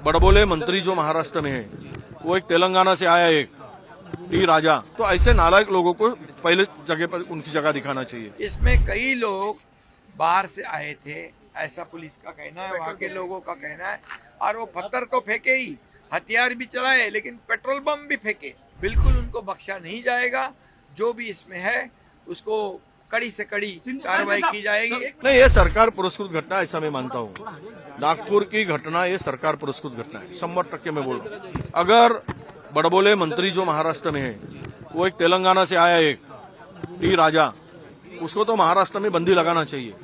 बड़बोले मंत्री जो महाराष्ट्र में है वो एक तेलंगाना से आया एक टी राजा, तो ऐसे नालायक लोगों को पहले जगह पर उनकी जगह दिखाना चाहिए। इसमें कई लोग बाहर से आए थे, ऐसा पुलिस का कहना है, वहाँ के लोगों का कहना है। और वो पत्थर तो फेंके ही, हथियार भी चलाए, लेकिन पेट्रोल बम भी फेंके। बिल्कुल उनको बख्शा नहीं जाएगा। जो भी इसमें है उसको कड़ी से कड़ी कार्रवाई की जाएगी। नहीं, ये सरकार पुरस्कृत घटना ऐसा मैं मानता हूँ। नागपुर की घटना ये सरकार पुरस्कृत घटना है, 100% मैं बोल रहा हूँ। अगर बड़बोले मंत्री जो महाराष्ट्र में है वो एक तेलंगाना से आया एक टी राजा, उसको तो महाराष्ट्र में बंदी लगाना चाहिए।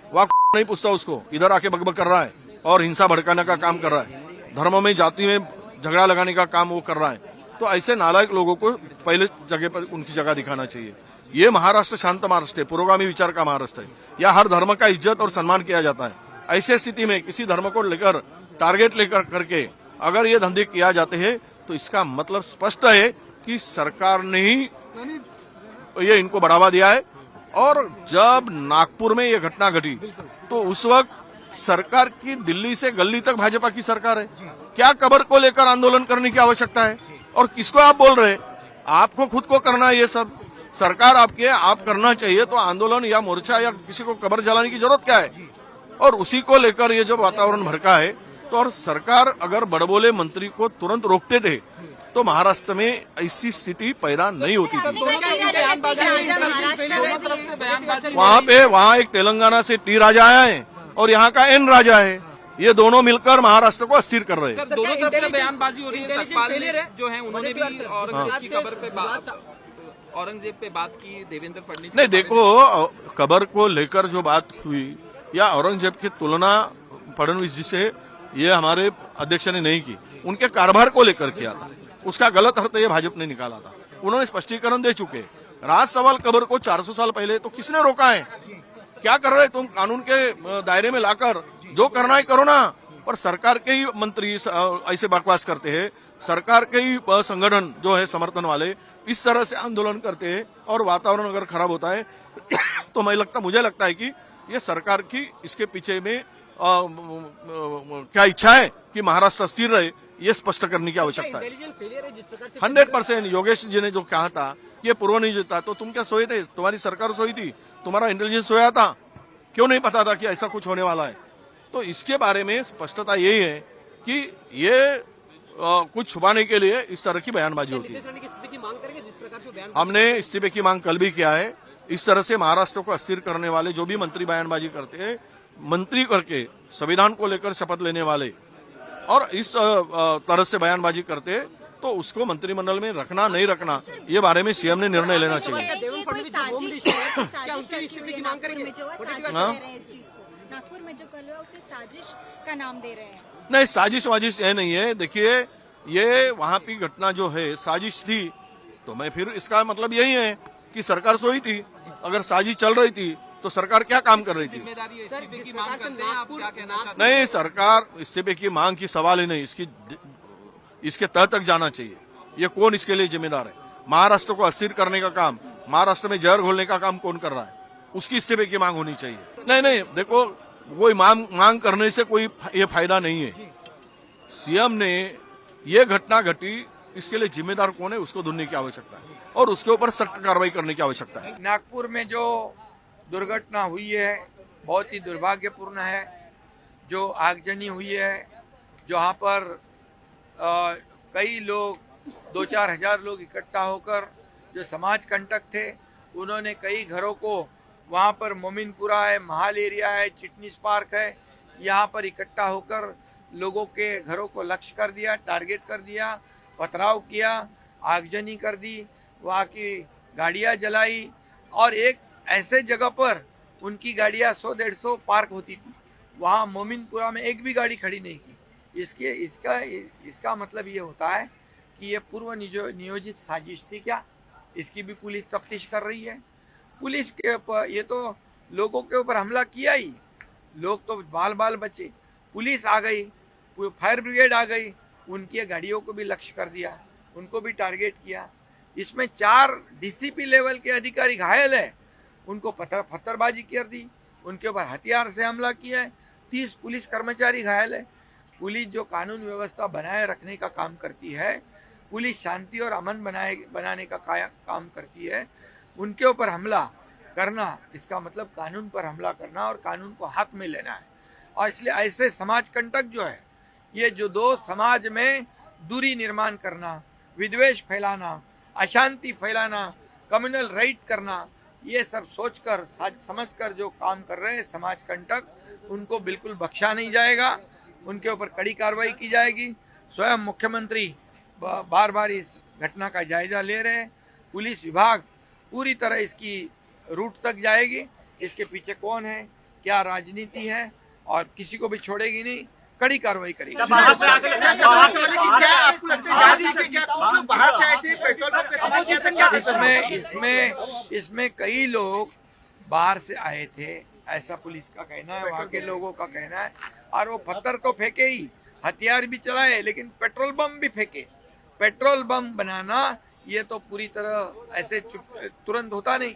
वह नहीं पूछता उसको, इधर आके बकबक कर रहा है और हिंसा भड़काने का काम कर रहा है, धर्म में जाति में झगड़ा लगाने का काम वो कर रहा है। तो ऐसे नालायक लोगों को पहले जगह पर उनकी जगह दिखाना चाहिए। ये महाराष्ट्र शांत महाराष्ट्र है, पुरोगामी विचार का महाराष्ट्र है। यहाँ हर धर्म का इज्जत और सम्मान किया जाता है। ऐसे स्थिति में किसी धर्म को लेकर टारगेट लेकर करके अगर ये धंधे किया जाते हैं तो इसका मतलब स्पष्ट है कि सरकार ने ही ये इनको बढ़ावा दिया है। और जब नागपुर में ये घटना घटी तो उस वक्त सरकार की दिल्ली से गली तक भाजपा की सरकार है। क्या कब्र को लेकर आंदोलन करने की आवश्यकता है? और किसको आप बोल रहे हैं? आपको खुद को करना है ये सब। सरकार आपकी है, आप करना चाहिए। तो आंदोलन या मोर्चा या किसी को कब्र जलाने की जरूरत क्या है? और उसी को लेकर ये जो वातावरण भड़का है, तो और सरकार अगर बड़बोले मंत्री को तुरंत रोकते थे तो महाराष्ट्र में ऐसी स्थिति पैदा नहीं होती थी। वहाँ एक तेलंगाना से टी राजा आया है और यहाँ का एन राजा है। ये दोनों मिलकर महाराष्ट्र को अस्थिर कर रहे हैं। दोनों तरफ से बयानबाजी हो रही है। सतपाल जो है उन्होंने भी औरंगजेब की कब्र पे बात की, देवेंद्र फडणवीस। नहीं, देखो, कब्र को लेकर जो बात हुई या औरंगजेब की तुलना फडणवीस जी से ये हमारे अध्यक्ष ने नहीं की, उनके कारोबार को लेकर किया था। उसका गलत अर्थ ये भाजपा ने निकाला था। उन्होंने स्पष्टीकरण दे चुके। राज सवाल कब्र को 400 साल पहले तो किसने रोका है? क्या कर रहे तुम? कानून के दायरे में लाकर जो करना है करो ना। पर सरकार के ही मंत्री ऐसे बकवास करते हैं, सरकार के ही संगठन जो है समर्थन वाले इस तरह से आंदोलन करते हैं और वातावरण अगर खराब होता है तो मुझे लगता है कि ये सरकार की इसके पीछे में क्या इच्छा है कि महाराष्ट्र स्थिर रहे, ये स्पष्ट करने की आवश्यकता है। 100% योगेश जी ने जो कहा था ये पूर्व नहीं जीता, तो तुम क्या सोए थे? तुम्हारी सरकार सोई थी, तुम्हारा इंटेलिजेंस सोया था? क्यों नहीं पता था कि ऐसा कुछ होने वाला है? तो इसके बारे में स्पष्टता यही है कि ये कुछ छुपाने के लिए इस तरह की बयानबाजी होती है। हमने इस्तीफे की मांग कल भी किया है। इस तरह से महाराष्ट्र को अस्थिर करने वाले जो भी मंत्री बयानबाजी करते हैं, मंत्री करके संविधान को लेकर शपथ लेने वाले और इस तरह से बयानबाजी करते हैं, तो उसको मंत्रिमंडल में रखना नहीं रखना ये बारे में सीएम ने निर्णय लेना चाहिए। नागपुर में जो कल हुआ उसे साजिश का नाम दे रहे हैं। नहीं, साजिश वाजिश ये नहीं है। देखिए, ये वहाँ की घटना जो है साजिश थी, तो मैं फिर इसका मतलब यही है कि सरकार सोई थी। अगर साजिश चल रही थी तो सरकार क्या काम कर रही थी? नहीं, सरकार इस्तीफे की मांग की सवाल ही नहीं, इसके तह तक जाना चाहिए। ये कौन इसके लिए जिम्मेदार है? महाराष्ट्र को अस्थिर करने का काम, महाराष्ट्र में जहर घोलने का काम कौन कर रहा है? उसकी इस्तीफे की मांग होनी चाहिए। नहीं, देखो, वो मांग करने से कोई ये फायदा नहीं है। सीएम ने ये घटना घटी, इसके लिए जिम्मेदार कौन है उसको ढूंढने की आवश्यकता है और उसके ऊपर सख्त कार्रवाई करने की आवश्यकता है। नागपुर में जो दुर्घटना हुई है बहुत ही दुर्भाग्यपूर्ण है। जो आगजनी हुई है, जहाँ पर कई लोग 2-4 हजार लोग इकट्ठा होकर जो समाज कंटक थे, उन्होंने कई घरों को, वहाँ पर मोमिनपुरा है, महाल एरिया है, चिटनीस पार्क है, यहाँ पर इकट्ठा होकर लोगों के घरों को लक्ष्य कर दिया, टारगेट कर दिया, पथराव किया, आगजनी कर दी, वहाँ की गाड़ियाँ जलाई और एक ऐसे जगह पर उनकी गाड़ियाँ 100-150 पार्क होती थी। वहाँ मोमिनपुरा में एक भी गाड़ी खड़ी नहीं की। इसका मतलब ये होता है कि ये पूर्व नियोजित साजिश थी क्या? इसकी भी पुलिस तफ्तीश कर रही है। पुलिस के ऊपर ये तो लोगों के ऊपर हमला किया ही, लोग तो बाल बचे। पुलिस आ गई, फायर ब्रिगेड आ गई, उनकी गाड़ियों को भी लक्ष्य कर दिया, उनको भी टारगेट किया। इसमें 4 डीसीपी लेवल के अधिकारी घायल है, उनको पत्थरबाजी कर दी, उनके ऊपर हथियार से हमला किया है। 30 पुलिस कर्मचारी घायल है। पुलिस जो कानून व्यवस्था बनाए रखने का काम करती है, पुलिस शांति और अमन बनाने का काम करती है, उनके ऊपर हमला करना, इसका मतलब कानून पर हमला करना और कानून को हाथ में लेना है। और इसलिए ऐसे समाज कंटक जो है, ये जो दो समाज में दूरी निर्माण करना, विद्वेष फैलाना, अशांति फैलाना, कम्युनल राइट करना, ये सब सोचकर समझकर जो काम कर रहे हैं समाज कंटक, उनको बिल्कुल बख्शा नहीं जाएगा, उनके ऊपर कड़ी कार्रवाई की जाएगी। स्वयं मुख्यमंत्री बार बार इस घटना का जायजा ले रहे हैं। पुलिस विभाग पूरी तरह इसकी रूट तक जाएगी, इसके पीछे कौन है, क्या राजनीति है, और किसी को भी छोड़ेगी नहीं, कड़ी कार्रवाई करेगी। इसमें कई लोग बाहर से आए थे, ऐसा पुलिस का कहना है, वहाँ के लोगों का कहना है। और वो पत्थर तो फेंके ही, हथियार भी चलाए, लेकिन पेट्रोल बम भी फेंके। पेट्रोल बम बनाना ये तो पूरी तरह ऐसे तुरंत होता नहीं,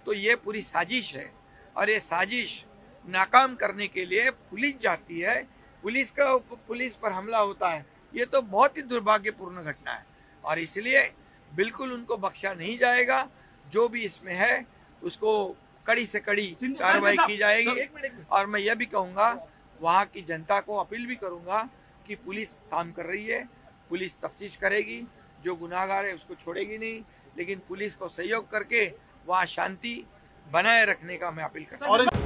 तो ये पूरी साजिश है। और ये साजिश नाकाम करने के लिए पुलिस जाती है, पुलिस पर हमला होता है। ये तो बहुत ही दुर्भाग्यपूर्ण घटना है, और इसलिए बिल्कुल उनको बख्शा नहीं जाएगा। जो भी इसमें है उसको कड़ी से कड़ी कार्रवाई की जाएगी। और मैं यह भी कहूँगा, वहाँ की जनता को अपील भी करूँगा कि पुलिस काम कर रही है, पुलिस तफ्तीश करेगी, जो गुनाहगार है उसको छोड़ेगी नहीं, लेकिन पुलिस को सहयोग करके वहाँ शांति बनाए रखने का मैं अपील करता हूँ।